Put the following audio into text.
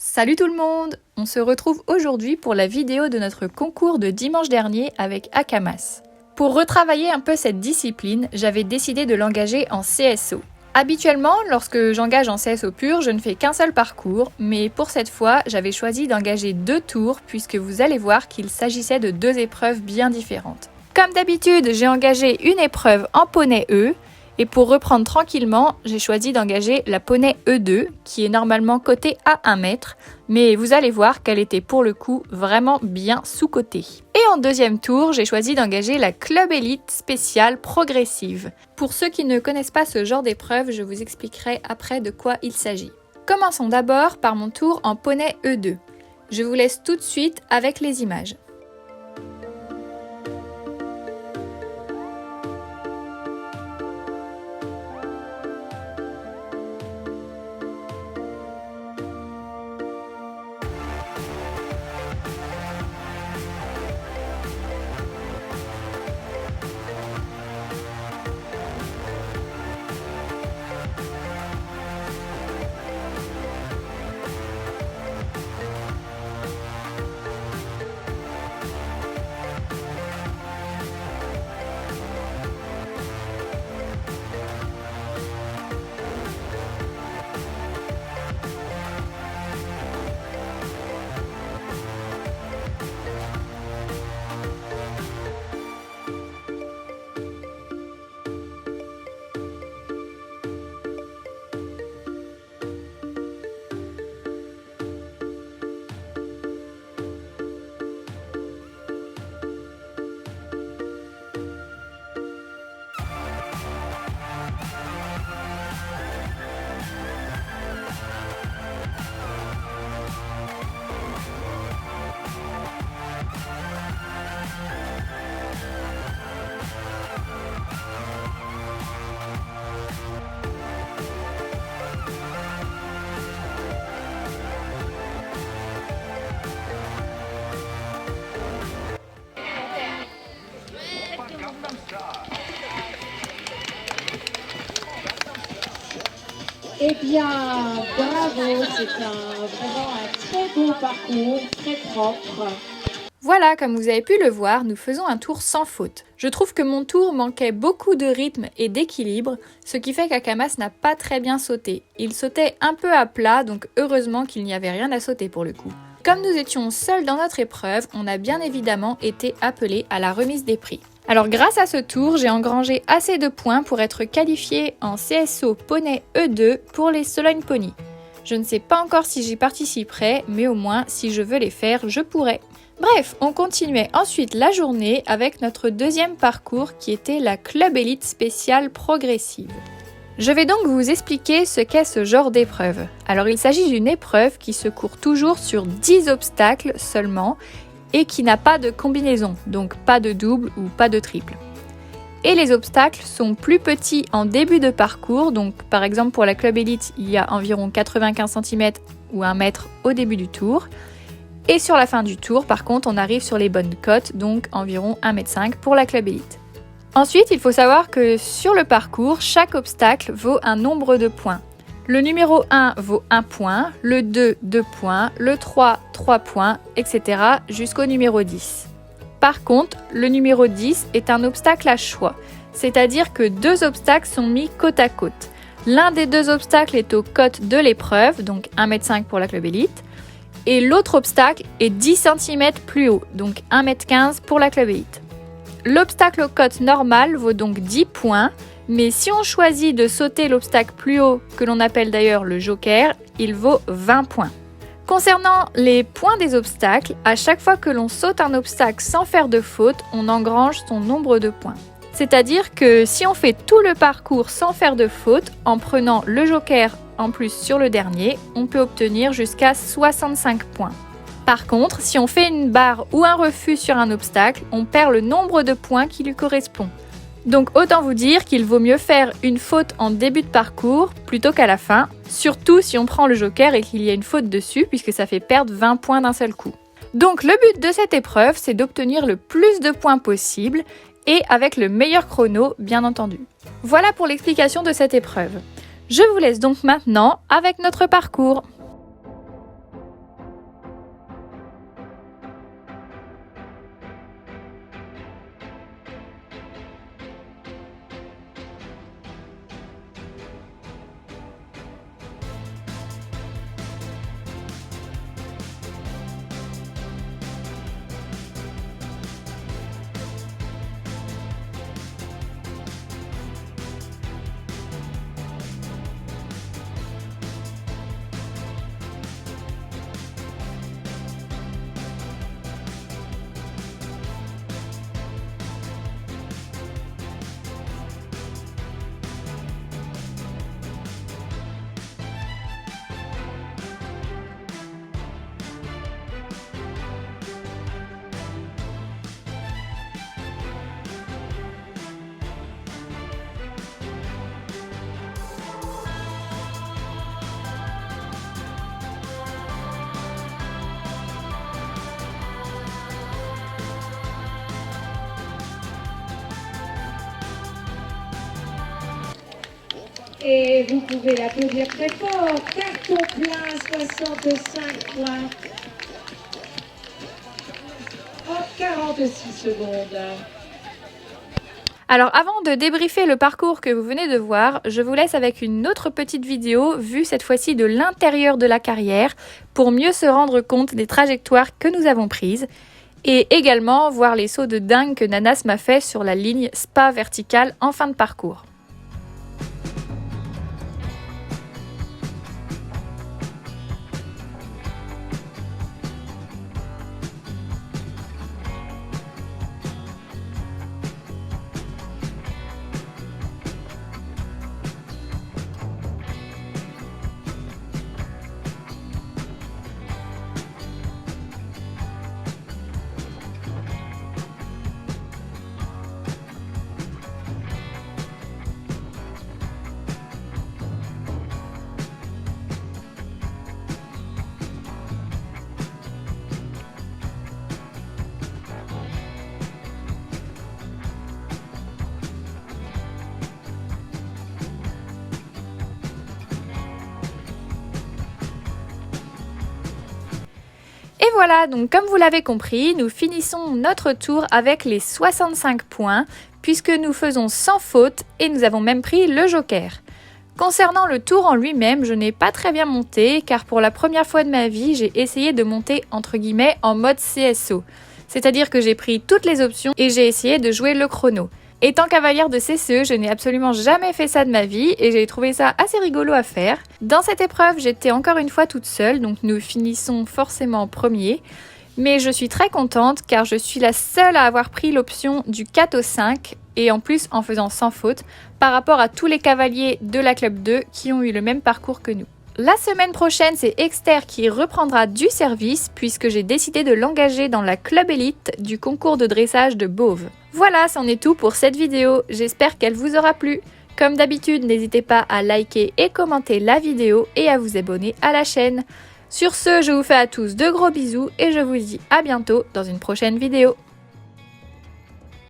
Salut tout le monde! On se retrouve aujourd'hui pour la vidéo de notre concours de dimanche dernier avec Akamas. Pour retravailler un peu cette discipline, j'avais décidé de l'engager en CSO. Habituellement, lorsque j'engage en CSO pur, je ne fais qu'un seul parcours, mais pour cette fois, j'avais choisi d'engager 2 tours puisque vous allez voir qu'il s'agissait de 2 épreuves bien différentes. Comme d'habitude, j'ai engagé une épreuve en poney E, et pour reprendre tranquillement, j'ai choisi d'engager la poney E2, qui est normalement cotée à 1 mètre, mais vous allez voir qu'elle était pour le coup vraiment bien sous-cotée. Et en deuxième tour, j'ai choisi d'engager la Club Elite spéciale progressive. Pour ceux qui ne connaissent pas ce genre d'épreuve, je vous expliquerai après de quoi il s'agit. Commençons d'abord par mon tour en poney E2. Je vous laisse tout de suite avec les images. Eh bien, bravo, c'est vraiment un très beau parcours, très propre. Voilà, comme vous avez pu le voir, nous faisons un tour sans faute. Je trouve que mon tour manquait beaucoup de rythme et d'équilibre, ce qui fait qu'Akamas n'a pas très bien sauté. Il sautait un peu à plat, donc heureusement qu'il n'y avait rien à sauter pour le coup. Comme nous étions seuls dans notre épreuve, on a bien évidemment été appelés à la remise des prix. Alors grâce à ce tour, j'ai engrangé assez de points pour être qualifié en CSO poney E2 pour les Sologne Pony. Je ne sais pas encore si j'y participerai, mais au moins si je veux les faire, je pourrai. Bref, on continuait ensuite la journée avec notre deuxième parcours qui était la Club Elite spéciale progressive. Je vais donc vous expliquer ce qu'est ce genre d'épreuve. Alors il s'agit d'une épreuve qui se court toujours sur 10 obstacles seulement et qui n'a pas de combinaison, donc pas de double ou pas de triple. Et les obstacles sont plus petits en début de parcours, donc par exemple pour la Club Elite, il y a environ 95 cm ou 1 mètre au début du tour. Et sur la fin du tour, par contre, on arrive sur les bonnes cotes, donc environ 1,5 m pour la Club Elite. Ensuite, il faut savoir que sur le parcours, chaque obstacle vaut un nombre de points. Le numéro 1 vaut 1 point, le 2, 2 points, le 3, 3 points, etc. jusqu'au numéro 10. Par contre, le numéro 10 est un obstacle à choix, c'est-à-dire que 2 obstacles sont mis côte à côte. L'un des 2 obstacles est aux cotes de l'épreuve, donc 1,5 m pour la Club Elite, et l'autre obstacle est 10 cm plus haut, donc 1,15 m pour la Club Elite. L'obstacle aux cotes normales vaut donc 10 points, mais si on choisit de sauter l'obstacle plus haut, que l'on appelle d'ailleurs le joker, il vaut 20 points. Concernant les points des obstacles, à chaque fois que l'on saute un obstacle sans faire de faute, on engrange son nombre de points. C'est-à-dire que si on fait tout le parcours sans faire de faute, en prenant le joker en plus sur le dernier, on peut obtenir jusqu'à 65 points. Par contre, si on fait une barre ou un refus sur un obstacle, on perd le nombre de points qui lui correspond. Donc autant vous dire qu'il vaut mieux faire une faute en début de parcours plutôt qu'à la fin, surtout si on prend le joker et qu'il y a une faute dessus puisque ça fait perdre 20 points d'un seul coup. Donc le but de cette épreuve, c'est d'obtenir le plus de points possible et avec le meilleur chrono, bien entendu. Voilà pour l'explication de cette épreuve. Je vous laisse donc maintenant avec notre parcours. Et vous pouvez l'applaudir très fort. Carton plein, 65 points. En 46 secondes. Alors avant de débriefer le parcours que vous venez de voir, je vous laisse avec une autre petite vidéo vue cette fois-ci de l'intérieur de la carrière pour mieux se rendre compte des trajectoires que nous avons prises et également voir les sauts de dingue que Nanas m'a fait sur la ligne spa verticale en fin de parcours. Et voilà, donc comme vous l'avez compris, nous finissons notre tour avec les 65 points, puisque nous faisons sans faute et nous avons même pris le joker. Concernant le tour en lui-même, je n'ai pas très bien monté, car pour la première fois de ma vie, j'ai essayé de monter entre guillemets en mode CSO. C'est-à-dire que j'ai pris toutes les options et j'ai essayé de jouer le chrono. Étant cavalière de CCE, je n'ai absolument jamais fait ça de ma vie et j'ai trouvé ça assez rigolo à faire. Dans cette épreuve, j'étais encore une fois toute seule, donc nous finissons forcément premier. Mais je suis très contente car je suis la seule à avoir pris l'option du 4 au 5 et en plus en faisant sans faute par rapport à tous les cavaliers de la Club 2 qui ont eu le même parcours que nous. La semaine prochaine, c'est Exter qui reprendra du service puisque j'ai décidé de l'engager dans la Club Élite du concours de dressage de Beauvais. Voilà, c'en est tout pour cette vidéo. J'espère qu'elle vous aura plu. Comme d'habitude, n'hésitez pas à liker et commenter la vidéo et à vous abonner à la chaîne. Sur ce, je vous fais à tous de gros bisous et je vous dis à bientôt dans une prochaine vidéo.